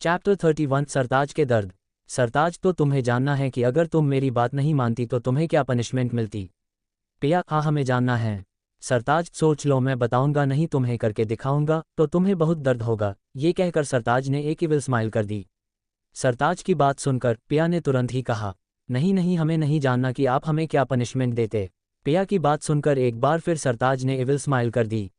Chapter 31 सरताज के दर्द। सरताज, तो तुम्हें जानना है कि अगर तुम मेरी बात नहीं मानती तो तुम्हें क्या पनिशमेंट मिलती। पिया, हाँ हमें जानना है। सरताज, सोच लो, मैं बताऊंगा नहीं, तुम्हें करके दिखाऊंगा तो तुम्हें बहुत दर्द होगा। ये कहकर सरताज ने एक इविल स्माइल कर दी। सरताज की बात सुनकर पिया ने तुरंत ही कहा, नहीं नहीं, हमें नहीं जानना कि आप हमें क्या पनिशमेंट देते। पिया की बात सुनकर एक बार फिर सरताज ने इविल स्माइल कर दी।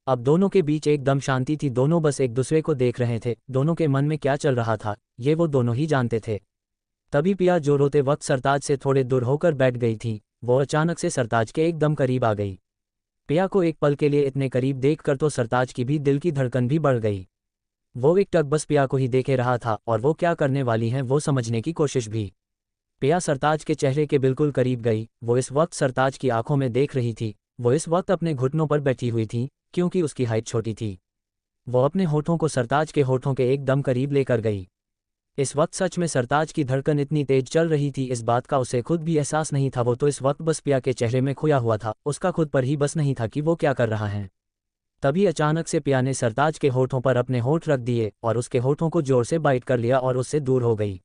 अब दोनों के बीच एकदम शांति थी, दोनों बस एक दूसरे को देख रहे थे। दोनों के मन में क्या चल रहा था ये वो दोनों ही जानते थे। तभी पिया, जो रोते वक्त सरताज से थोड़े दूर होकर बैठ गई थी, वो अचानक से सरताज के एकदम करीब आ गई। पिया को एक पल के लिए इतने करीब देखकर तो सरताज की भी दिल की धड़कन भी बढ़ गई। वो एक टक बस पिया को ही देखे रहा था और वो क्या करने वाली है वो समझने की कोशिश भी। पिया सरताज के चेहरे के बिल्कुल करीब गई। वो इस वक्त सरताज की आंखों में देख रही थी। वो इस वक्त अपने घुटनों पर बैठी हुई थी क्योंकि उसकी हाइट छोटी थी। वो अपने होठों को सरताज के होठों के एकदम करीब लेकर गई। इस वक्त सच में सरताज की धड़कन इतनी तेज चल रही थी, इस बात का उसे खुद भी एहसास नहीं था। वो तो इस वक्त बस पिया के चेहरे में खोया हुआ था, उसका खुद पर ही बस नहीं था कि वो क्या कर रहा है। तभी अचानक से पिया ने सरताज के होठों पर अपने होठ रख दिए और उसके होठों को जोर से बाइट कर लिया और उससे दूर हो गई।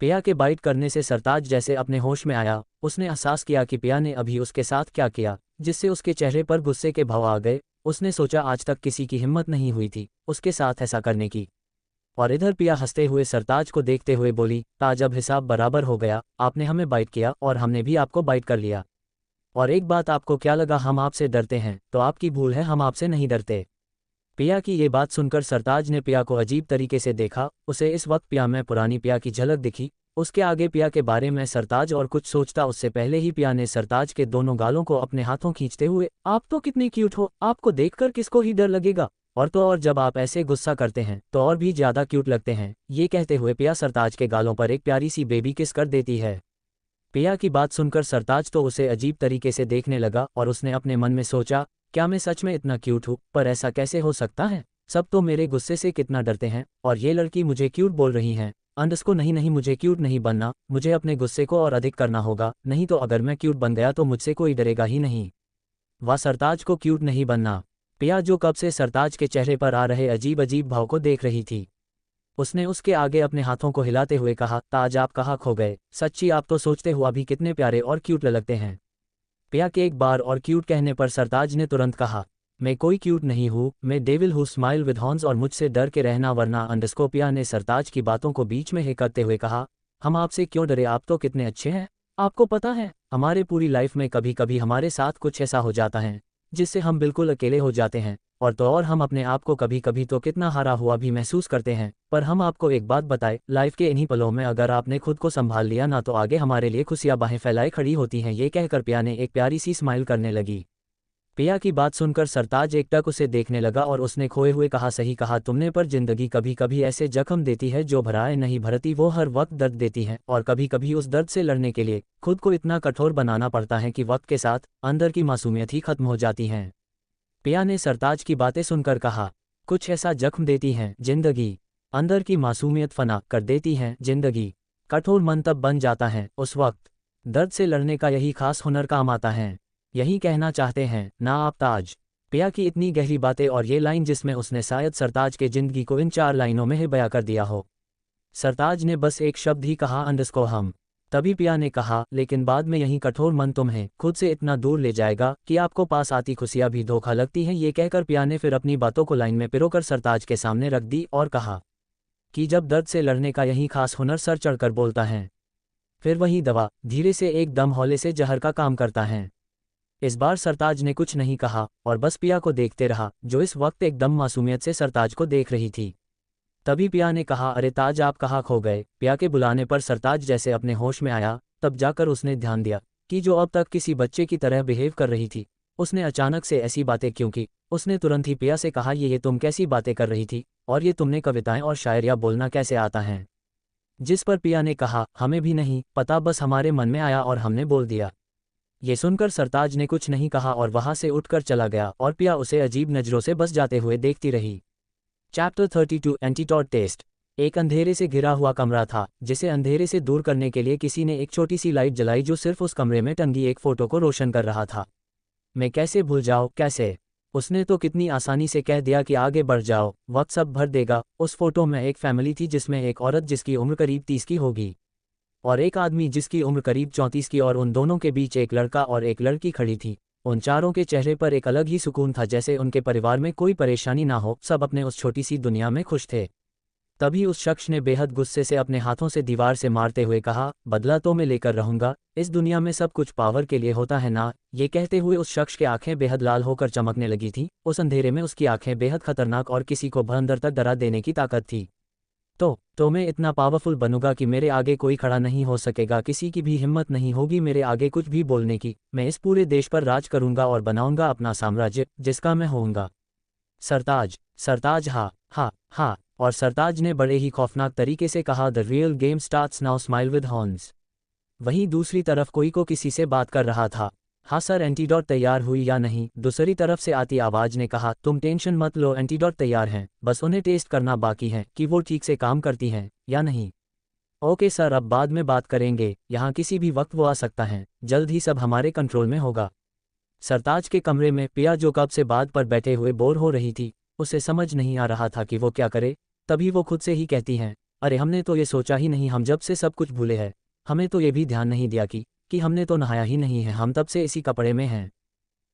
पिया के बाइट करने से सरताज जैसे अपने होश में आया। उसने एहसास किया कि पिया ने अभी उसके साथ क्या किया, जिससे उसके चेहरे पर गुस्से के भाव आ गए। उसने सोचा आज तक किसी की हिम्मत नहीं हुई थी उसके साथ ऐसा करने की। और इधर पिया हंसते हुए सरताज को देखते हुए बोली, ताज, अब हिसाब बराबर हो गया, आपने हमें बाइट किया और हमने भी आपको बाइट कर लिया। और एक बात, आपको क्या लगा हम आपसे डरते हैं? तो आपकी भूल है, हम आपसे नहीं डरते। पिया की ये बात सुनकर सरताज ने पिया को अजीब तरीके से देखा। उसे इस वक्त पिया में पुरानी पिया की झलक दिखी। उसके आगे पिया के बारे में सरताज और कुछ सोचता उससे पहले ही पिया ने सरताज के दोनों गालों को अपने हाथों खींचते हुए, आप तो कितनी क्यूट हो, आपको देखकर किसको ही डर लगेगा, और तो और जब आप ऐसे गुस्सा करते हैं तो और भी ज्यादा क्यूट लगते हैं। ये कहते हुए पिया सरताज के गालों पर एक प्यारी सी बेबी किस कर देती है। पिया की बात सुनकर सरताज तो उसे अजीब तरीके से देखने लगा और उसने अपने मन में सोचा, क्या मैं सच में इतना क्यूट हूँ? पर ऐसा कैसे हो सकता है? सब तो मेरे गुस्से से कितना डरते हैं और ये लड़की मुझे क्यूट बोल रही है। अंडस नहीं नहीं, मुझे क्यूट नहीं बनना, मुझे अपने गुस्से को और अधिक करना होगा, नहीं तो अगर मैं क्यूट बन गया तो मुझसे कोई डरेगा ही नहीं। वाह, सरताज को क्यूट नहीं बनना। पिया, जो कब से सरताज के चेहरे पर आ रहे अजीब अजीब भाव को देख रही थी, उसने उसके आगे अपने हाथों को हिलाते हुए कहा, ताज, आप कहाँ खो गए? सच्ची, आप तो सोचते हुआ भी कितने प्यारे और क्यूट लगते हैं। पिया के एक बार और क्यूट कहने पर सरताज ने तुरंत कहा, मैं कोई क्यूट नहीं हूँ, मैं डेविल हूँ, स्माइल विद हॉर्न्स, और मुझसे डर के रहना वरना अंडरस्को। पिया ने सरताज की बातों को बीच में ही करते हुए कहा, हम आपसे क्यों डरे, आप तो कितने अच्छे हैं। आपको पता है, हमारे पूरी लाइफ में कभी कभी हमारे साथ कुछ ऐसा हो जाता है जिससे हम बिल्कुल अकेले हो जाते हैं, और तो और हम अपने आप को कभी कभी तो कितना हारा हुआ भी महसूस करते हैं। पर हम आपको एक बात बताए, लाइफ के इन्हीं पलों में अगर आपने खुद को संभाल लिया ना तो आगे हमारे लिए खुशियां बाहें फैलाए खड़ी होती हैं। ये कहकर पिया ने एक प्यारी सी स्माइल करने लगी। पिया की बात सुनकर सरताज एकटक उसे देखने लगा और उसने खोए हुए कहा, सही कहा तुमने, पर जिंदगी कभी कभी ऐसे जख्म देती है जो भराए नहीं भरती, वो हर वक्त दर्द देती है और कभी कभी उस दर्द से लड़ने के लिए खुद को इतना कठोर बनाना पड़ता है कि वक्त के साथ अंदर की मासूमियत ही खत्म हो जाती हैं। पिया ने सरताज की बातें सुनकर कहा, कुछ ऐसा जख्म देती हैं जिंदगी, अंदर की मासूमियत फना कर देती हैं जिंदगी, कठोर मन तब बन जाता है उस वक्त दर्द से लड़ने का यही खास हुनर काम आता है। यही कहना चाहते हैं ना आप ताज? पिया की इतनी गहरी बातें और ये लाइन जिसमें उसने शायद सरताज के जिंदगी को इन 4 लाइनों में ही बयां कर दिया हो। सरताज ने बस एक शब्द ही कहा, अंडरस्को हम। तभी पिया ने कहा, लेकिन बाद में यही कठोर मन तुम्हें खुद से इतना दूर ले जाएगा कि आपको पास आती खुशियां भी धोखा लगती हैं। ये कहकर पिया ने फिर अपनी बातों को लाइन में पिरोकर सरताज के सामने रख दी और कहा कि जब दर्द से लड़ने का यही खास हुनर सर चढ़कर बोलता है, फिर वही दवा धीरे से एकदम हौले से जहर का काम करता है। इस बार सरताज ने कुछ नहीं कहा और बस पिया को देखते रहा, जो इस वक्त एकदम मासूमियत से सरताज को देख रही थी। तभी पिया ने कहा, अरे ताज, आप कहाँ खो गए? पिया के बुलाने पर सरताज जैसे अपने होश में आया, तब जाकर उसने ध्यान दिया कि जो अब तक किसी बच्चे की तरह बिहेव कर रही थी, उसने अचानक से ऐसी बातें क्यों की। उसने तुरंत ही पिया से कहा, ये तुम कैसी बातें कर रही थी और ये तुमने कविताएं और शायरियाँ बोलना कैसे आता है? जिस पर पिया ने कहा, हमें भी नहीं पता, बस हमारे मन में आया और हमने बोल दिया। ये सुनकर सरताज ने कुछ नहीं कहा और वहां से उठकर चला गया और पिया उसे अजीब नजरों से बस जाते हुए देखती रही। Chapter 32 antidote test. एक अंधेरे से घिरा हुआ कमरा था जिसे अंधेरे से दूर करने के लिए किसी ने एक छोटी सी लाइट जलाई जो सिर्फ उस कमरे में टंगी एक फोटो को रोशन कर रहा था। मैं कैसे भूल जाऊं, कैसे? उसने तो कितनी आसानी से कह दिया कि आगे बढ़ जाओ, वक्त सब भर देगा। उस फोटो में एक फैमिली थी जिसमें एक औरत जिसकी उम्र करीब 30 की होगी और एक आदमी जिसकी उम्र करीब 34 की, और उन दोनों के बीच एक लड़का और एक लड़की खड़ी थी। उन चारों के चेहरे पर एक अलग ही सुकून था, जैसे उनके परिवार में कोई परेशानी ना हो, सब अपने उस छोटी सी दुनिया में खुश थे। तभी उस शख्स ने बेहद गुस्से से अपने हाथों से दीवार से मारते हुए कहा, बदला तो मैं लेकर रहूंगा, इस दुनिया में सब कुछ पावर के लिए होता है ना। ये कहते हुए उस शख्स की आंखें बेहद लाल होकर चमकने लगी थीं। उस अंधेरे में उसकी आंखें बेहद खतरनाक और किसी को अंदर तक डरा देने की ताकत थी। तो मैं इतना पावरफुल बनूंगा कि मेरे आगे कोई खड़ा नहीं हो सकेगा, किसी की भी हिम्मत नहीं होगी मेरे आगे कुछ भी बोलने की। मैं इस पूरे देश पर राज करूंगा और बनाऊंगा अपना साम्राज्य जिसका मैं होऊंगा सरताज। सरताज हा हा हा। और सरताज ने बड़े ही खौफनाक तरीके से कहा, the real game starts now, smile with horns. वहीं दूसरी तरफ कोई को किसी से बात कर रहा था। हाँ सर, एंटीडोट तैयार हुई या नहीं? दूसरी तरफ से आती आवाज ने कहा, तुम टेंशन मत लो, एंटीडोट तैयार हैं, बस उन्हें टेस्ट करना बाकी है कि वो ठीक से काम करती हैं या नहीं। ओके सर, अब बाद में बात करेंगे, यहाँ किसी भी वक्त वो आ सकता है, जल्द ही सब हमारे कंट्रोल में होगा। सरताज के कमरे में पिया, जो कब से बात पर बैठे हुए बोर हो रही थी, उसे समझ नहीं आ रहा था कि वो क्या करे। तभी वो खुद से ही कहती हैं, अरे हमने तो ये सोचा ही नहीं, हम जब से सब कुछ भूले हैं, हमें तो ये भी ध्यान नहीं दिया कि हमने तो नहाया ही नहीं है, हम तब से इसी कपड़े में हैं।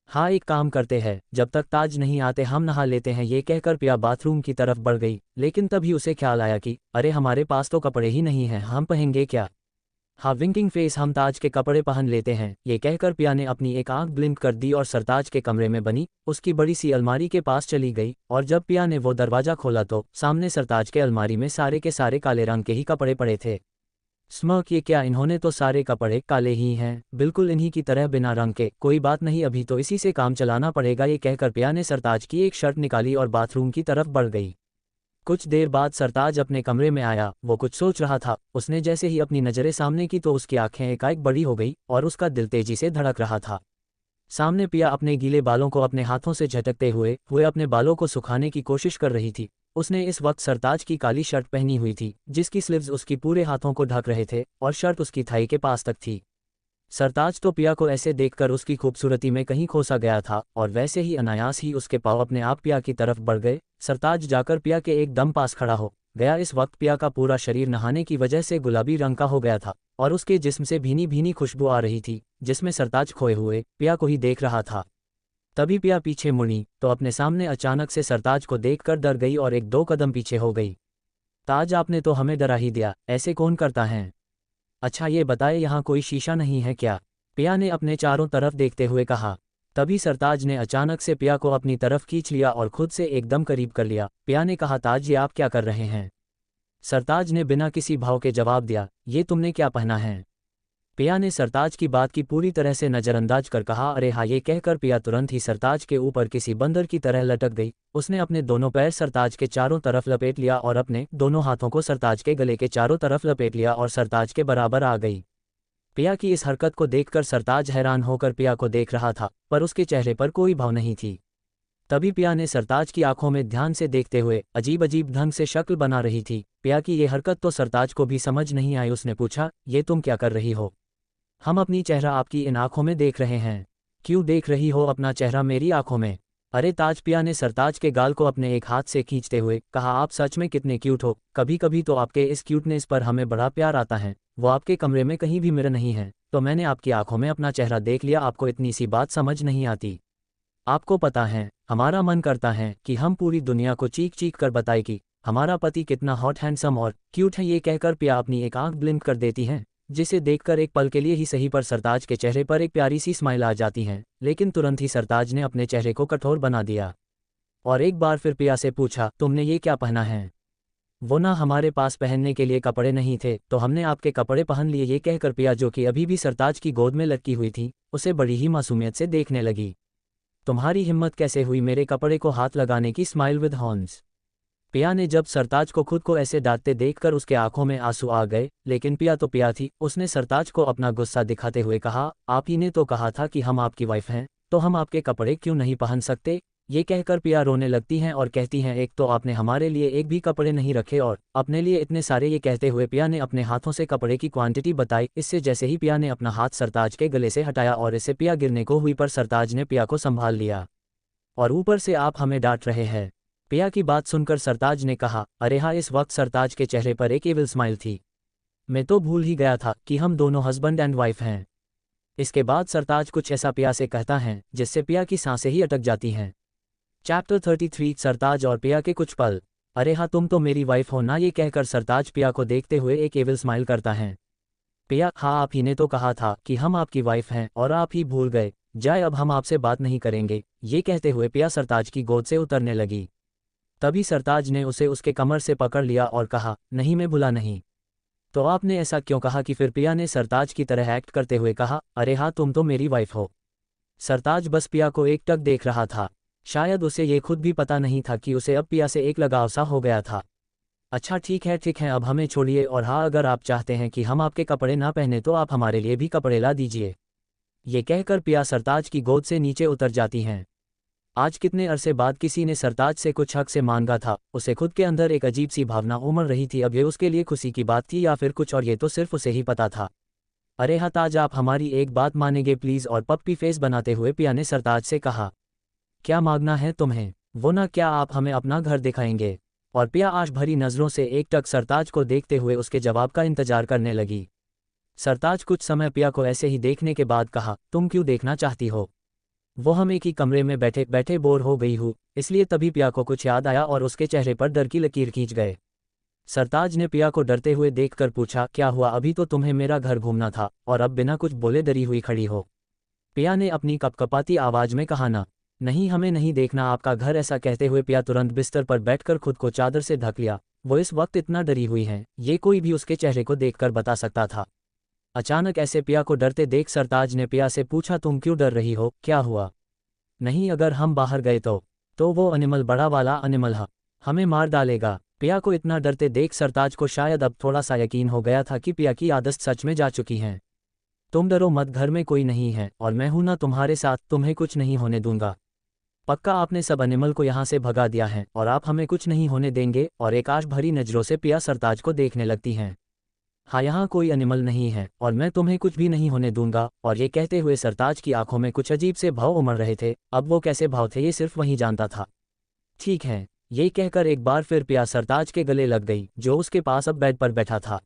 हाँ एक काम करते हैं, जब तक ताज नहीं आते हम नहा लेते हैं। ये कहकर पिया बाथरूम की तरफ बढ़ गई, लेकिन तभी उसे ख्याल आया कि अरे हमारे पास तो कपड़े ही नहीं हैं, हम पहनेंगे क्या? हाँ विंकिंग फेस, हम ताज के कपड़े पहन लेते हैं। ये कहकर पिया ने अपनी एक आंख ब्लिंक कर दी और सरताज के कमरे में बनी उसकी बड़ी सी अलमारी के पास चली गई। और जब पिया ने वो दरवाजा खोला तो सामने सरताज के अलमारी में सारे के सारे काले रंग के ही कपड़े पड़े थे। स्मर्क, ये क्या, इन्होंने तो सारे कपड़े काले ही हैं, बिल्कुल इन्हीं की तरह बिना रंग के। कोई बात नहीं, अभी तो इसी से काम चलाना पड़ेगा। ये कहकर पिया ने सरताज की एक शर्ट निकाली और बाथरूम की तरफ बढ़ गई। कुछ देर बाद सरताज अपने कमरे में आया। वो कुछ सोच रहा था। उसने जैसे ही अपनी नज़रें सामने की तो उसकी आंखें एकाएक बड़ी हो गई और उसका दिल तेजी से धड़क रहा था। सामने पिया अपने गीले बालों को अपने हाथों से झटकते हुए अपने बालों को सुखाने की कोशिश कर रही थी। उसने इस वक्त सरताज की काली शर्ट पहनी हुई थी जिसकी स्लीव्स उसकी पूरे हाथों को ढक रहे थे और शर्ट उसकी थाई के पास तक थी। सरताज तो पिया को ऐसे देखकर उसकी खूबसूरती में कहीं खोसा गया था और वैसे ही अनायास ही उसके पाँव अपने आप पिया की तरफ बढ़ गए। सरताज जाकर पिया के एकदम पास खड़ा हो गया। इस वक्त पिया का पूरा शरीर नहाने की वजह से गुलाबी रंग का हो गया था और उसके जिस्म से भीनी भीनी खुशबू आ रही थी, जिसमें सरताज खोए हुए पिया को ही देख रहा था। तभी पिया पीछे मुड़ी तो अपने सामने अचानक से सरताज को देखकर डर गई और एक दो कदम पीछे हो गई। ताज, आपने तो हमें डरा ही दिया, ऐसे कौन करता है? अच्छा ये बताए, यहाँ कोई शीशा नहीं है क्या? पिया ने अपने चारों तरफ देखते हुए कहा। तभी सरताज ने अचानक से पिया को अपनी तरफ खींच लिया और खुद से एकदम करीब कर लिया। पिया ने कहा, ताज ये आप क्या कर रहे हैं? सरताज ने बिना किसी भाव के जवाब दिया, ये तुमने क्या पहना है? पिया ने सरताज की बात की पूरी तरह से नज़रअंदाज कर कहा, अरे हाँ। ये कहकर पिया तुरंत ही सरताज के ऊपर किसी बंदर की तरह लटक गई। उसने अपने दोनों पैर सरताज के चारों तरफ लपेट लिया और अपने दोनों हाथों को सरताज के गले के चारों तरफ लपेट लिया और सरताज के बराबर आ गई। पिया की इस हरकत को देखकर सरताज हैरान होकर पिया को देख रहा था, पर उसके चेहरे पर कोई भाव नहीं थी। तभी पिया ने सरताज की आंखों में ध्यान से देखते हुए अजीब अजीब ढंग से शक्ल बना रही थी। पिया की ये हरकत तो सरताज को भी समझ नहीं आई। उसने पूछा, ये तुम क्या कर रही हो? हम अपनी चेहरा आपकी इन आंखों में देख रहे हैं। क्यों देख रही हो अपना चेहरा मेरी आंखों में? अरे ताज, पिया ने सरताज के गाल को अपने एक हाथ से खींचते हुए कहा, आप सच में कितने क्यूट हो। कभी कभी तो आपके इस क्यूटनेस पर हमें बड़ा प्यार आता है। वो आपके कमरे में कहीं भी मिरर नहीं है तो मैंने आपकी आंखों में अपना चेहरा देख लिया। आपको इतनी सी बात समझ नहीं आती? आपको पता है, हमारा मन करता है कि हम पूरी दुनिया को चीख चीख कर बताए कि हमारा पति कितना हॉट, हैंडसम और क्यूट है। ये कहकर पिया अपनी एक आंख ब्लिंक कर देती है, जिसे देखकर एक पल के लिए ही सही पर सरताज के चेहरे पर एक प्यारी सी स्माइल आ जाती है। लेकिन तुरंत ही सरताज ने अपने चेहरे को कठोर बना दिया और एक बार फिर पिया से पूछा, तुमने ये क्या पहना है? वो ना हमारे पास पहनने के लिए कपड़े नहीं थे तो हमने आपके कपड़े पहन लिए। ये कहकर पिया, जो कि अभी भी सरताज की गोद में लटकी हुई थी, उसे बड़ी ही मासूमियत से देखने लगी। तुम्हारी हिम्मत कैसे हुई मेरे कपड़े को हाथ लगाने की? Smile with horns. पिया ने जब सरताज को खुद को ऐसे डांटते देखकर उसके आंखों में आंसू आ गए। लेकिन पिया तो पिया थी। उसने सरताज को अपना गुस्सा दिखाते हुए कहा, आप ही ने तो कहा था कि हम आपकी वाइफ हैं, तो हम आपके कपड़े क्यों नहीं पहन सकते? ये कहकर पिया रोने लगती हैं और कहती हैं, एक तो आपने हमारे लिए एक भी कपड़े नहीं रखे और अपने लिए इतने सारे। ये कहते हुए पिया ने अपने हाथों से कपड़े की क्वांटिटी बताई। इससे जैसे ही पिया ने अपना हाथ सरताज के गले से हटाया और इससे पिया गिरने को हुई, पर सरताज ने पिया को संभाल लिया और ऊपर से आप हमें डांट रहे हैं। पिया की बात सुनकर सरताज ने कहा, अरे हाँ। इस वक्त सरताज के चेहरे पर एक एविल स्माइल थी। मैं तो भूल ही गया था कि हम दोनों हस्बैंड एंड वाइफ हैं। इसके बाद सरताज कुछ ऐसा पिया से कहता है जिससे पिया की सांसें ही अटक जाती हैं। चैप्टर 33 सरताज और पिया के कुछ पल। अरे हाँ, तुम तो मेरी वाइफ हो ना। ये कहकर सरताज पिया को देखते हुए एक एविल स्माइल करता है। पिया, हाँ आप ही ने तो कहा था कि हम आपकी वाइफ हैं और आप ही भूल गए। जाए, अब हम आपसे बात नहीं करेंगे। ये कहते हुए पिया सरताज की गोद से उतरने लगी। तभी सरताज ने उसे उसके कमर से पकड़ लिया और कहा, नहीं मैं भूला नहीं। तो आपने ऐसा क्यों कहा? कि फिर पिया ने सरताज की तरह एक्ट करते हुए कहा, अरे हाँ तुम तो मेरी वाइफ हो। सरताज बस पिया को एकटक देख रहा था। शायद उसे ये खुद भी पता नहीं था कि उसे अब पिया से एक लगाव सा हो गया था। अच्छा ठीक है, अब हमें छोड़िए, और हाँ अगर आप चाहते हैं कि हम आपके कपड़े ना पहने तो आप हमारे लिए भी कपड़े ला दीजिए। ये कहकर पिया सरताज की गोद से नीचे उतर जाती हैं। आज कितने अरसे बाद किसी ने सरताज से कुछ हक से मांगा था। उसे खुद के अंदर एक अजीब सी भावना उमड़ रही थी। अब ये उसके लिए खुशी की बात थी या फिर कुछ और, ये तो सिर्फ उसे ही पता था। अरे हाँ ताज, आप हमारी एक बात मानेंगे प्लीज़? और पप्पी फेस बनाते हुए पिया ने सरताज से कहा, क्या मांगना है तुम्हें? वो ना, क्या आप हमें अपना घर दिखाएंगे? और पिया आश भरी नज़रों से एकटक सरताज को देखते हुए उसके जवाब का इंतजार करने लगी। सरताज कुछ समय पिया को ऐसे ही देखने के बाद कहा, तुम क्यों देखना चाहती हो? वो हम एक ही कमरे में बैठे बैठे बोर हो गई हूँ, इसलिए। तभी पिया को कुछ याद आया और उसके चेहरे पर डर की लकीर खींच गए। सरताज ने पिया को डरते हुए देखकर पूछा, क्या हुआ? अभी तो तुम्हें मेरा घर घूमना था और अब बिना कुछ बोले डरी हुई खड़ी हो। पिया ने अपनी कपकपाती आवाज में कहा, ना नहीं, हमें नहीं देखना आपका घर। ऐसा कहते हुए पिया तुरंत बिस्तर पर बैठकर खुद को चादर से ढक लिया। वो इस वक्त इतना डरी हुई है, ये कोई भी उसके चेहरे को देखकर बता सकता था। अचानक ऐसे पिया को डरते देख सरताज ने पिया से पूछा, तुम क्यों डर रही हो? क्या हुआ? नहीं, अगर हम बाहर गए तो वो एनिमल, बड़ा वाला एनिमल हमें मार डालेगा। पिया को इतना डरते देख सरताज को शायद अब थोड़ा सा यकीन हो गया था कि पिया की आदत सच में जा चुकी हैं। तुम डरो मत, घर में कोई नहीं है और मैं हूं ना तुम्हारे साथ, तुम्हें कुछ नहीं होने दूंगा। पक्का आपने सब एनिमल को यहाँ से भगा दिया है और आप हमें कुछ नहीं होने देंगे? और एक आश भरी नज़रों से पिया सरताज को देखने लगती हैं। हाँ, यहाँ कोई एनिमल नहीं है और मैं तुम्हें कुछ भी नहीं होने दूंगा। और ये कहते हुए सरताज की आंखों में कुछ अजीब से भाव उमड़ रहे थे। अब वो कैसे भाव थे ये सिर्फ वही जानता था। ठीक है, ये कहकर एक बार फिर पिया सरताज के गले लग गई, जो उसके पास अब बेड पर बैठा था।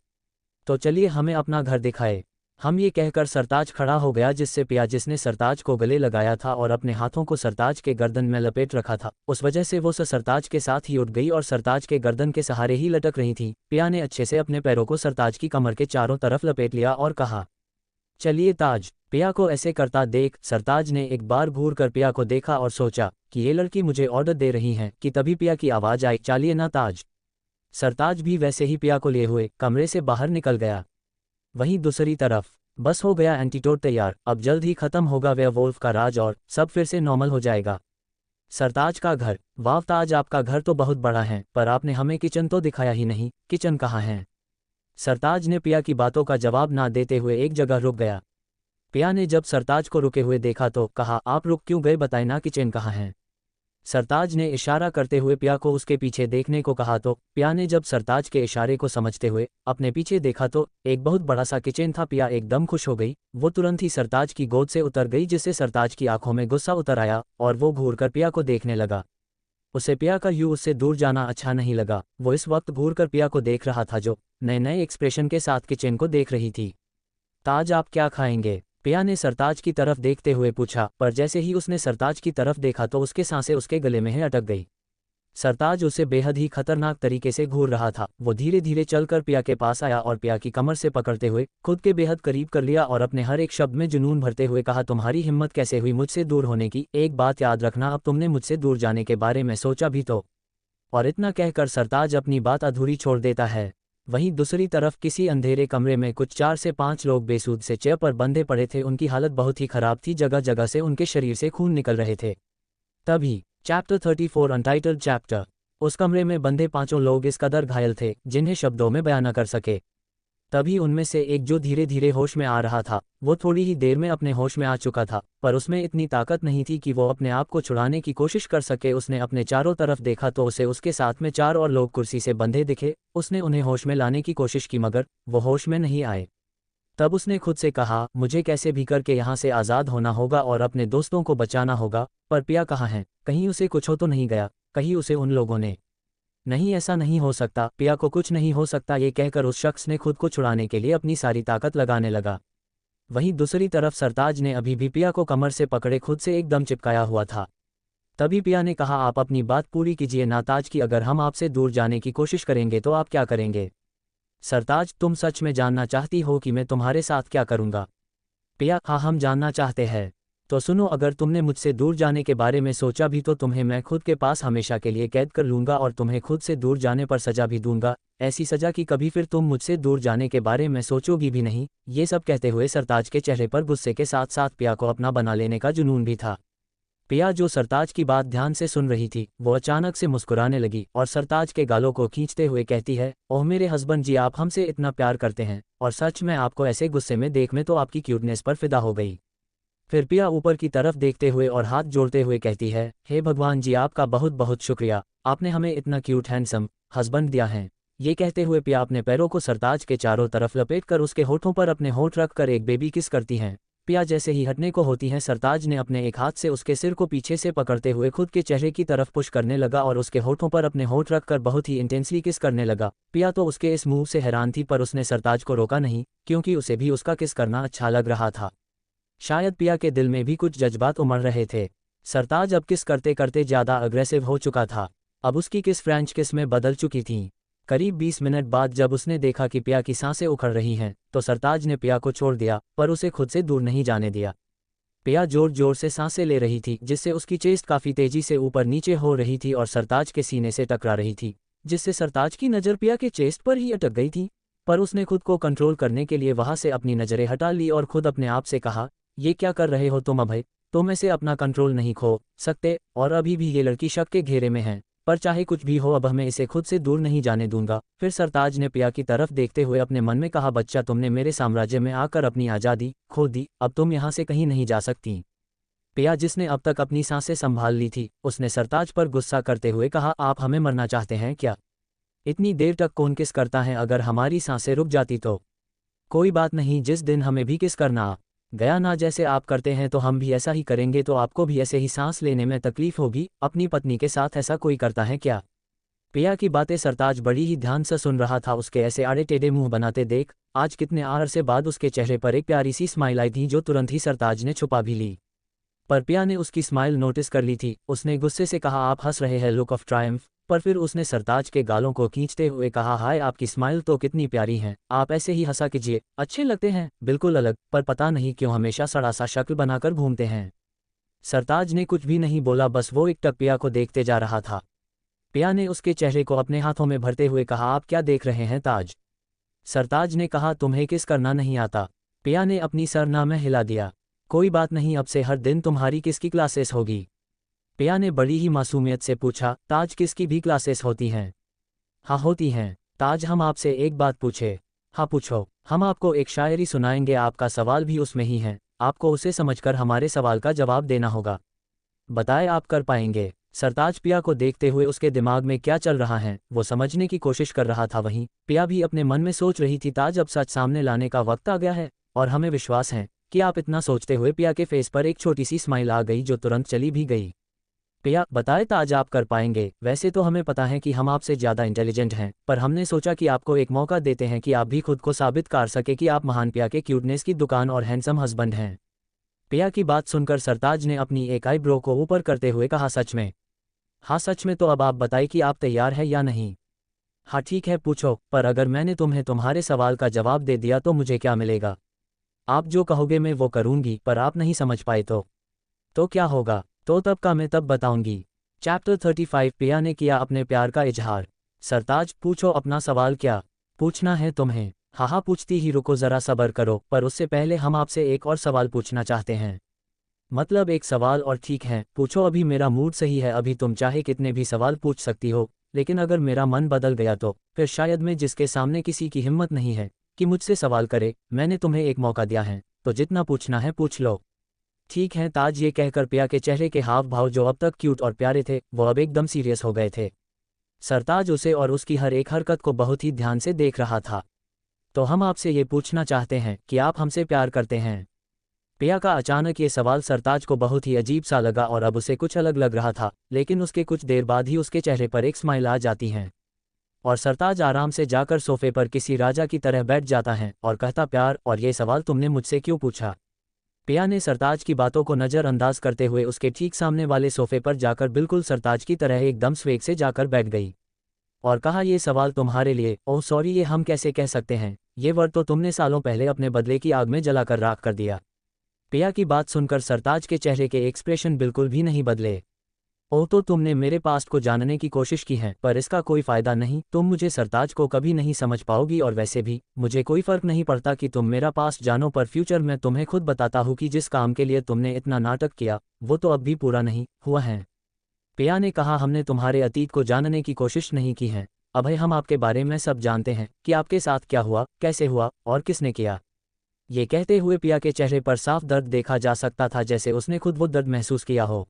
तो चलिए हमें अपना घर दिखाए हम। ये कहकर सरताज खड़ा हो गया, जिससे पिया, जिसने सरताज को गले लगाया था और अपने हाथों को सरताज के गर्दन में लपेट रखा था, उस वजह से वो सरताज के साथ ही उठ गई और सरताज के गर्दन के सहारे ही लटक रही थी। पिया ने अच्छे से अपने पैरों को सरताज की कमर के चारों तरफ लपेट लिया और कहा, चलिए ताज। पिया को ऐसे करता देख सरताज ने एक बार घूर कर पिया को देखा और सोचा कि ये लड़की मुझे ऑर्डर दे रही है कि तभी पिया की आवाज़ आई, चलिए ना ताज। सरताज भी वैसे ही पिया को लिए हुए कमरे से बाहर निकल गया। वहीं दूसरी तरफ बस हो गया एंटीडोट तैयार। अब जल्द ही खत्म होगा वेयरवुल्फ का राज और सब फिर से नॉर्मल हो जाएगा। सरताज का घर। वाह ताज, आपका घर तो बहुत बड़ा है, पर आपने हमें किचन तो दिखाया ही नहीं। किचन कहाँ है? सरताज ने पिया की बातों का जवाब ना देते हुए एक जगह रुक गया। पिया ने जब सरताज को रुके हुए देखा तो कहा, आप रुक क्यों गए? बताए ना किचन कहाँ है। सरताज ने इशारा करते हुए पिया को उसके पीछे देखने को कहा तो पिया ने जब सरताज के इशारे को समझते हुए अपने पीछे देखा तो एक बहुत बड़ा सा किचन था। पिया एकदम खुश हो गई। वो तुरंत ही सरताज की गोद से उतर गई, जिससे सरताज की आंखों में गुस्सा उतर आया और वो घूरकर पिया को देखने लगा। उसे पिया का यूं उससे दूर जाना अच्छा नहीं लगा। वो इस वक्त घूरकर पिया को देख रहा था, जो नए नए एक्सप्रेशन के साथ किचन को देख रही थी। ताज, आप क्या खाएंगे? पिया ने सरताज की तरफ देखते हुए पूछा, पर जैसे ही उसने सरताज की तरफ देखा तो उसके सांसें उसके गले में ही अटक गई। सरताज उसे बेहद ही खतरनाक तरीके से घूर रहा था। वो धीरे धीरे चलकर पिया के पास आया और पिया की कमर से पकड़ते हुए खुद के बेहद करीब कर लिया और अपने हर एक शब्द में जुनून भरते हुए कहा, तुम्हारी हिम्मत कैसे हुई मुझसे दूर होने की? एक बात याद रखना, अब तुमने मुझसे दूर जाने के बारे में सोचा भी तो। और इतना कहकर सरताज अपनी बात अधूरी छोड़ देता है। वहीं दूसरी तरफ किसी अंधेरे कमरे में कुछ 4 से 5 लोग बेसूद से चेयर पर बंधे पड़े थे। उनकी हालत बहुत ही खराब थी, जगह जगह से उनके शरीर से खून निकल रहे थे। तभी चैप्टर 34 अनटाइटल्ड चैप्टर। उस कमरे में बंधे 5 लोग इस कदर घायल थे जिन्हें शब्दों में बयान न कर सके। तभी उनमें से एक जो धीरे धीरे होश में आ रहा था, वो थोड़ी ही देर में अपने होश में आ चुका था, पर उसमें इतनी ताकत नहीं थी कि वो अपने आप को छुड़ाने की कोशिश कर सके। उसने अपने चारों तरफ देखा तो उसे उसके साथ में 4 और लोग कुर्सी से बंधे दिखे। उसने उन्हें होश में लाने की कोशिश की, मगर वो होश में नहीं आए। तब उसने खुद से कहा, मुझे कैसे भी करके यहाँ से आज़ाद होना होगा और अपने दोस्तों को बचाना होगा। पर पिया कहाँ है? कहीं उसे कुछ हो तो नहीं गया? कहीं उसे उन लोगों ने? नहीं, ऐसा नहीं हो सकता, पिया को कुछ नहीं हो सकता, ये कहकर उस शख्स ने खुद को छुड़ाने के लिए अपनी सारी ताकत लगाने लगा। वहीं दूसरी तरफ सरताज ने अभी भी पिया को कमर से पकड़े खुद से एकदम चिपकाया हुआ था। तभी पिया ने कहा, आप अपनी बात पूरी कीजिए ना ताज की, अगर हम आपसे दूर जाने की कोशिश करेंगे तो आप क्या करेंगे? सरताज, तुम सच में जानना चाहती हो कि मैं तुम्हारे साथ क्या करूंगा? पिया, हाँ हम जानना चाहते हैं। तो सुनो, अगर तुमने मुझसे दूर जाने के बारे में सोचा भी तो तुम्हें मैं खुद के पास हमेशा के लिए कैद कर लूंगा और तुम्हें खुद से दूर जाने पर सजा भी दूंगा, ऐसी सजा कि कभी फिर तुम मुझसे दूर जाने के बारे में सोचोगी भी नहीं। ये सब कहते हुए सरताज के चेहरे पर गुस्से के साथ साथ पिया को अपना बना लेने का जुनून भी था। पिया, जो सरताज की बात ध्यान से सुन रही थी, वो अचानक से मुस्कुराने लगी और सरताज के गालों को खींचते हुए कहती है, ओह मेरे हस्बैंड जी, आप हमसे इतना प्यार करते हैं और सच में आपको ऐसे गुस्से में देख मैं तो आपकी क्यूटनेस पर फिदा हो गई। फिर पिया ऊपर की तरफ देखते हुए और हाथ जोड़ते हुए कहती है, हे भगवान जी, आपका बहुत बहुत शुक्रिया, आपने हमें इतना क्यूट हैंडसम हस्बैंड दिया है। ये कहते हुए पिया अपने पैरों को सरताज के चारों तरफ लपेटकर उसके होठों पर अपने होठ रखकर एक बेबी किस करती हैं। पिया जैसे ही हटने को होती हैं, सरताज ने अपने एक हाथ से उसके सिर को पीछे से पकड़ते हुए खुद के चेहरे की तरफ पुश करने लगा और उसके होठों पर अपने होठ रखकर बहुत ही इंटेंसली किस करने लगा। पिया तो उसके इस मूव से हैरान थी, पर उसने सरताज को रोका नहीं, क्योंकि उसे भी उसका किस करना अच्छा लग रहा था। शायद पिया के दिल में भी कुछ जज्बात उमड़ रहे थे। सरताज अब किस करते करते ज़्यादा अग्रेसिव हो चुका था। अब उसकी किस फ्रेंच किस में बदल चुकी थीं। करीब 20 मिनट बाद जब उसने देखा कि पिया की सांसें उखड़ रही हैं, तो सरताज ने पिया को छोड़ दिया, पर उसे खुद से दूर नहीं जाने दिया। पिया जोर जोर से सांसें ले रही थी, जिससे उसकी चेस्ट काफ़ी तेजी से ऊपर नीचे हो रही थी और सरताज के सीने से टकरा रही थी, जिससे सरताज की नज़र पिया के चेस्ट पर ही अटक गई थी। पर उसने खुद को कंट्रोल करने के लिए वहां से अपनी नज़रें हटा ली और खुद अपने आप से कहा, ये क्या कर रहे हो तुम अभय? तुम ऐसे अपना कंट्रोल नहीं खो सकते, और अभी भी ये लड़की शक के घेरे में है, पर चाहे कुछ भी हो अब हमें इसे खुद से दूर नहीं जाने दूंगा। फिर सरताज ने पिया की तरफ देखते हुए अपने मन में कहा, बच्चा, तुमने मेरे साम्राज्य में आकर अपनी आज़ादी खो दी, अब तुम यहाँ से कहीं नहीं जा सकती। पिया, जिसने अब तक अपनी सांसें संभाल ली थी, उसने सरताज पर गुस्सा करते हुए कहा, आप हमें मरना चाहते हैं क्या? इतनी देर तक कौन किस करता है? अगर हमारी सांसें रुक जाती तो? कोई बात नहीं, जिस दिन हमें भी किस करना आ गया ना, जैसे आप करते हैं तो हम भी ऐसा ही करेंगे, तो आपको भी ऐसे ही सांस लेने में तकलीफ होगी। अपनी पत्नी के साथ ऐसा कोई करता है क्या? पिया की बातें सरताज बड़ी ही ध्यान से सुन रहा था। उसके ऐसे आड़े टेढ़े मुंह बनाते देख आज कितने अरसे बाद उसके चेहरे पर एक प्यारी सी स्माइल आई थी, जो तुरंत ही सरताज ने छुपा भी ली। पर पिया ने उसकी स्माइल नोटिस कर ली थी। उसने गुस्से से कहा, आप हंस रहे हैं, लुक ऑफ ट्रायम्फ। पर फिर उसने सरताज के गालों को खींचते हुए कहा, हाय आपकी स्माइल तो कितनी प्यारी है, आप ऐसे ही हंसा कीजिए, अच्छे लगते हैं, बिल्कुल अलग, पर पता नहीं क्यों हमेशा सड़ा सा शक्ल बनाकर घूमते हैं। सरताज ने कुछ भी नहीं बोला, बस वो एकटक पिया को देखते जा रहा था। पिया ने उसके चेहरे को अपने हाथों में भरते हुए कहा, आप क्या देख रहे हैं ताज? सरताज ने कहा, तुम्हें किस करना नहीं आता? पिया ने अपनी सरना में हिला दिया। कोई बात नहीं, अब से हर दिन तुम्हारी किसकी क्लासेस होगी? पिया ने बड़ी ही मासूमियत से पूछा, ताज किसकी भी क्लासेस होती हैं? हाँ होती हैं। ताज, हम आपसे एक बात पूछे? हाँ पूछो। हम आपको एक शायरी सुनाएंगे, आपका सवाल भी उसमें ही है, आपको उसे समझकर हमारे सवाल का जवाब देना होगा। बताए, आप कर पाएंगे? सरताज पिया को देखते हुए उसके दिमाग में क्या चल रहा है वो समझने की कोशिश कर रहा था। वहीं पिया भी अपने मन में सोच रही थी, ताज अब सच सामने लाने का वक्त आ गया है, और हमें विश्वास है कि आप इतना सोचते हुए पिया के फेस पर एक छोटी सी स्माइल आ गई, जो तुरंत चली भी गई। पिया, बताए ताज, आप कर पाएंगे? वैसे तो हमें पता है कि हम आपसे ज़्यादा इंटेलिजेंट हैं, पर हमने सोचा कि आपको एक मौका देते हैं कि आप भी खुद को साबित कर सके कि आप महान पिया के क्यूटनेस की दुकान और हैंडसम हस्बैंड हैं। पिया की बात सुनकर सरताज ने अपनी एक आईब्रो को ऊपर करते हुए कहा, सच में? हाँ सच में। तो अब आप बताइए कि आप तैयार हैं या नहीं? हाँ ठीक है, पूछो, पर अगर मैंने तुम्हें तुम्हारे सवाल का जवाब दे दिया तो मुझे क्या मिलेगा? आप जो कहोगे मैं वो करूंगी, पर आप नहीं समझ पाए तो क्या होगा? तो तब का मैं तब बताऊंगी। चैप्टर 35। पिया ने किया अपने प्यार का इजहार। सरताज, पूछो अपना सवाल, क्या पूछना है तुम्हें? हाँ पूछती ही, रुको ज़रा सब्र करो, पर उससे पहले हम आपसे एक और सवाल पूछना चाहते हैं। मतलब एक सवाल और? ठीक है, पूछो, अभी मेरा मूड सही है, अभी तुम चाहे कितने भी सवाल पूछ सकती हो, लेकिन अगर मेरा मन बदल गया तो फिर शायद मैं, जिसके सामने किसी की हिम्मत नहीं है कि मुझसे सवाल करे, मैंने तुम्हें एक मौका दिया है, तो जितना पूछना है पूछ लो। ठीक है ताज, ये कहकर पिया के चेहरे के हाव भाव जो अब तक क्यूट और प्यारे थे, वो अब एकदम सीरियस हो गए थे। सरताज उसे और उसकी हर एक हरकत को बहुत ही ध्यान से देख रहा था। तो हम आपसे ये पूछना चाहते हैं कि आप हमसे प्यार करते हैं? पिया का अचानक ये सवाल सरताज को बहुत ही अजीब सा लगा और अब उसे कुछ अलग लग रहा था, लेकिन उसके कुछ देर बाद ही उसके चेहरे पर एक स्माइल आ जाती है और सरताज आराम से जाकर सोफे पर किसी राजा की तरह बैठ जाता है और कहता, प्यार, और ये सवाल तुमने मुझसे क्यों पूछा? पिया ने सरताज की बातों को नज़रअंदाज करते हुए उसके ठीक सामने वाले सोफे पर जाकर बिल्कुल सरताज की तरह एकदम स्वेग से जाकर बैठ गई और कहा, ये सवाल तुम्हारे लिए। ओह सॉरी, ये हम कैसे कह सकते हैं, ये वर्ड तो तुमने सालों पहले अपने बदले की आग में जलाकर राख कर दिया। पिया की बात सुनकर सरताज के चेहरे के एक्सप्रेशन बिल्कुल भी नहीं बदले। ओह, तो तुमने मेरे पास्ट को जानने की कोशिश की है, पर इसका कोई फ़ायदा नहीं, तुम मुझे सरताज को कभी नहीं समझ पाओगी और वैसे भी मुझे कोई फ़र्क नहीं पड़ता कि तुम मेरा पास्ट जानो, पर फ्यूचर में तुम्हें खुद बताता हूँ कि जिस काम के लिए तुमने इतना नाटक किया वो तो अब भी पूरा नहीं हुआ है। पिया ने कहा, हमने तुम्हारे अतीत को जानने की कोशिश नहीं की है अभय, हम आपके बारे में सब जानते हैं कि आपके साथ क्या हुआ, कैसे हुआ और किसने किया। ये कहते हुए पिया के चेहरे पर साफ दर्द देखा जा सकता था, जैसे उसने खुद वो दर्द महसूस किया हो।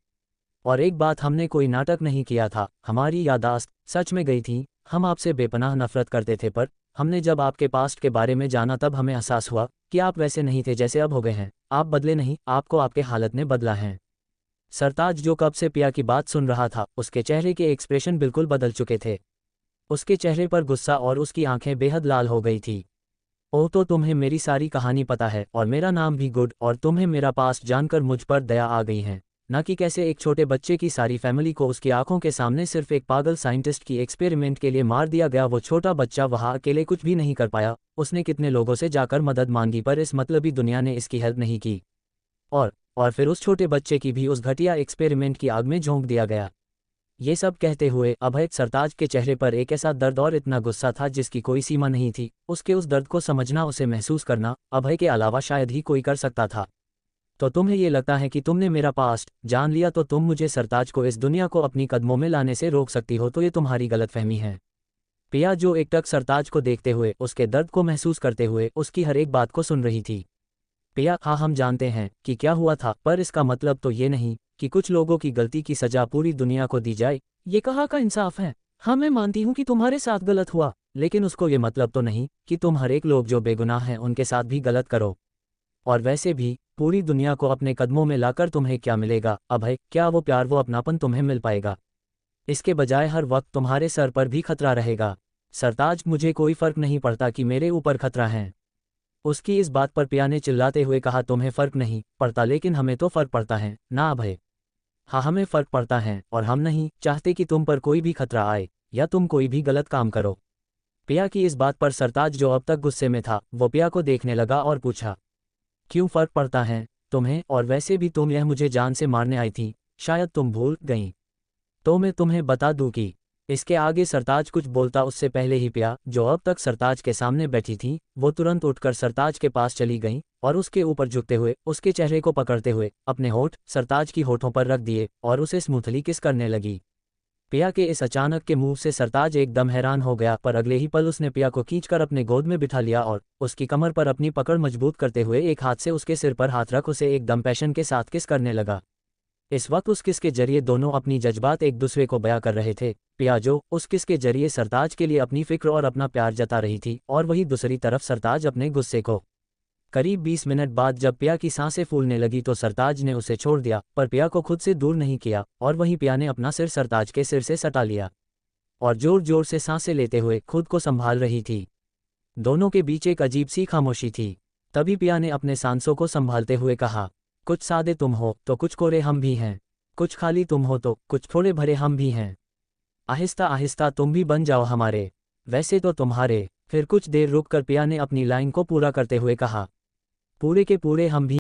और एक बात, हमने कोई नाटक नहीं किया था, हमारी यादाश्त सच में गई थी। हम आपसे बेपनाह नफरत करते थे, पर हमने जब आपके पास्ट के बारे में जाना तब हमें एहसास हुआ कि आप वैसे नहीं थे जैसे अब हो गए हैं। आप बदले नहीं, आपको आपके हालत ने बदला है। सरताज, जो कब से पिया की बात सुन रहा था, उसके चेहरे के एक्सप्रेशन बिल्कुल बदल चुके थे। उसके चेहरे पर गुस्सा और उसकी आंखें बेहद लाल हो गई थी। ओह, तो तुम्हें मेरी सारी कहानी पता है और मेरा नाम भी गुड, और तुम्हें मेरा पास्ट जानकर मुझ पर दया आ गई है, ना कि कैसे एक छोटे बच्चे की सारी फैमिली को उसकी आंखों के सामने सिर्फ एक पागल साइंटिस्ट की एक्सपेरिमेंट के लिए मार दिया गया। वो छोटा बच्चा वहाँ अकेले कुछ भी नहीं कर पाया, उसने कितने लोगों से जाकर मदद मांगी पर इस मतलबी दुनिया ने इसकी हेल्प नहीं की, और फिर उस छोटे बच्चे की भी उस घटिया एक्सपेरिमेंट की आग में झोंक दिया गया। ये सब कहते हुए अभय, सरताज के चेहरे पर एक ऐसा दर्द और इतना गुस्सा था जिसकी कोई सीमा नहीं थी। उसके उस दर्द को समझना, उसे महसूस करना अभय के अलावा शायद ही कोई कर सकता था। तो तुम्हें ये लगता है कि तुमने मेरा पास्ट जान लिया तो तुम मुझे, सरताज को, इस दुनिया को अपनी कदमों में लाने से रोक सकती हो, तो ये तुम्हारी गलतफहमी है। पिया, जो एकटक सरताज को देखते हुए, उसके दर्द को महसूस करते हुए उसकी हर एक बात को सुन रही थी। पिया, हाँ, हम जानते हैं कि क्या हुआ था, पर इसका मतलब तो ये नहीं कि कुछ लोगों की गलती की सजा पूरी दुनिया को दी जाए। ये कहाँ का इंसाफ है? हाँ, मैं मानती हूँ कि तुम्हारे साथ गलत हुआ, लेकिन उसको ये मतलब तो नहीं कि तुम हर एक लोग जो बेगुनाह हैं उनके साथ भी गलत करो। और वैसे भी पूरी दुनिया को अपने कदमों में लाकर तुम्हें क्या मिलेगा अभय? क्या वो प्यार, वो अपनापन तुम्हें मिल पाएगा? इसके बजाय हर वक्त तुम्हारे सर पर भी खतरा रहेगा। सरताज, मुझे कोई फर्क नहीं पड़ता कि मेरे ऊपर खतरा है। उसकी इस बात पर पिया ने चिल्लाते हुए कहा, तुम्हें फर्क नहीं पड़ता, लेकिन हमें तो फर्क पड़ता है ना अभय। हाँ, हमें फर्क पड़ता है और हम नहीं चाहते कि तुम पर कोई भी खतरा आए या तुम कोई भी गलत काम करो। पिया की इस बात पर सरताज, जो अब तक गुस्से में था, वो पिया को देखने लगा और पूछा, क्यों फर्क पड़ता है तुम्हें? और वैसे भी तुम यह मुझे जान से मारने आई थी, शायद तुम भूल गई। तो मैं तुम्हें बता दूं कि इसके आगे सरताज कुछ बोलता उससे पहले ही पिया, जो अब तक सरताज के सामने बैठी थी, वो तुरंत उठकर सरताज के पास चली गई और उसके ऊपर झुकते हुए, उसके चेहरे को पकड़ते हुए अपने होंठ सरताज की होठों पर रख दिए और उसे स्मूथली किस करने लगी। पिया के इस अचानक के मूव से सरताज एकदम हैरान हो गया, पर अगले ही पल उसने पिया को खींचकर अपने गोद में बिठा लिया और उसकी कमर पर अपनी पकड़ मजबूत करते हुए एक हाथ से उसके सिर पर हाथ रख उसे एकदम पैशन के साथ किस करने लगा। इस वक्त उस किस के जरिए दोनों अपनी जज्बात एक दूसरे को बयां कर रहे थे। पिया, जो उस किस के जरिए सरताज के लिए अपनी फिक्र और अपना प्यार जता रही थी, और वही दूसरी तरफ सरताज अपने गुस्से को। करीब 20 मिनट बाद जब पिया की सांसें फूलने लगी तो सरताज ने उसे छोड़ दिया, पर पिया को खुद से दूर नहीं किया, और वहीं पिया ने अपना सिर सरताज के सिर से सटा लिया और जोर जोर से सांसें लेते हुए खुद को संभाल रही थी। दोनों के बीच एक अजीब सी खामोशी थी। तभी पिया ने अपने सांसों को संभालते हुए कहा, कुछ सादे तुम हो तो कुछ कोरे हम भी हैं, कुछ खाली तुम हो तो कुछ थोड़े भरे हम भी हैं। आहिस्ता आहिस्ता तुम भी बन जाओ हमारे, वैसे तो तुम्हारे। फिर कुछ देर रुक कर पिया ने अपनी लाइन को पूरा करते हुए कहा, पूरे के पूरे हम भी